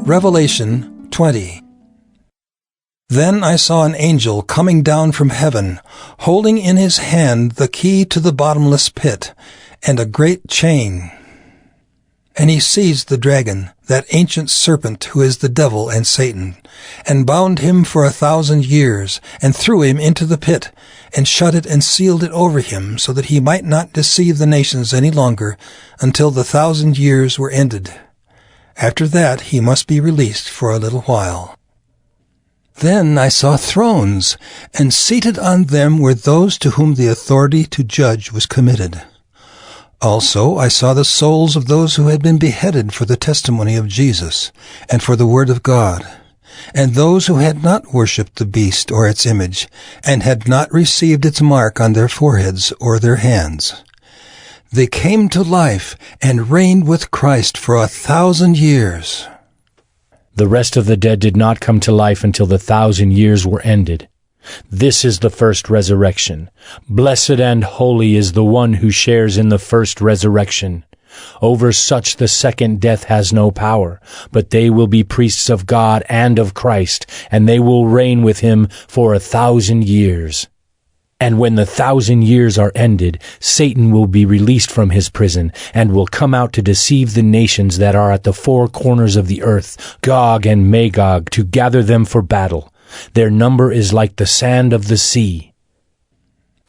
Revelation 20. Then I saw an angel coming down from heaven, holding in his hand the key to the bottomless pit, and a great chain. And he seized the dragon, that ancient serpent who is the devil and Satan, and bound him for 1,000 years, and threw him into the pit, and shut it and sealed it over him, so that he might not deceive the nations any longer, until the 1,000 years were ended. After that he must be released for a little while. Then I saw thrones, and seated on them were those to whom the authority to judge was committed. Also I saw the souls of those who had been beheaded for the testimony of Jesus, and for the word of God, and those who had not worshipped the beast or its image, and had not received its mark on their foreheads or their hands. They came to life and reigned with Christ for 1,000 years. The rest of the dead did not come to life until the 1,000 years were ended. This is the first resurrection. Blessed and holy is the one who shares in the first resurrection. Over such the second death has no power, but they will be priests of God and of Christ, and they will reign with him for 1,000 years. And when the 1,000 years are ended, Satan will be released from his prison, and will come out to deceive the nations that are at the four corners of the earth, Gog and Magog, to gather them for battle. Their number is like the sand of the sea.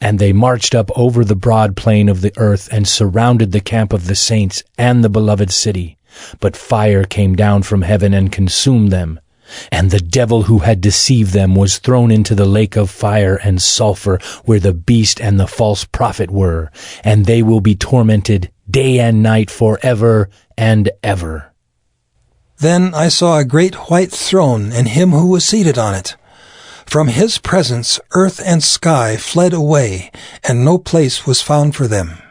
And they marched up over the broad plain of the earth, and surrounded the camp of the saints and the beloved city. But fire came down from heaven and consumed them. And the devil who had deceived them was thrown into the lake of fire and sulfur, where the beast and the false prophet were, and they will be tormented day and night forever and ever. Then I saw a great white throne, and him who was seated on it. From his presence earth and sky fled away, and no place was found for them.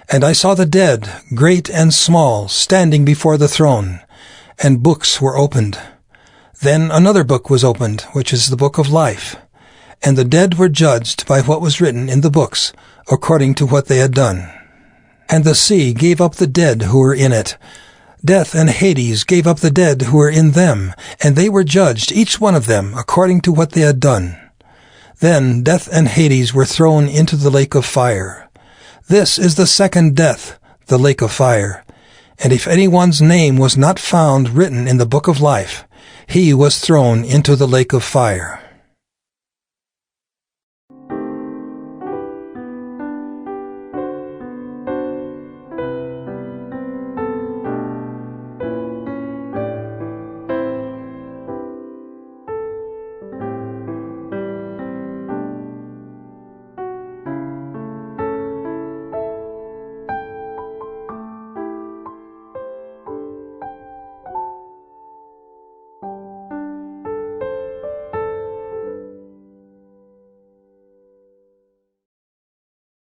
And I saw the dead, great and small, standing before the throne, and books were opened. Then another book was opened, which is the book of life. And the dead were judged by what was written in the books, according to what they had done. And the sea gave up the dead who were in it. Death and Hades gave up the dead who were in them, and they were judged, each one of them, according to what they had done. Then death and Hades were thrown into the lake of fire. This is the second death, the lake of fire. And if anyone's name was not found written in the book of life, he was thrown into the lake of fire.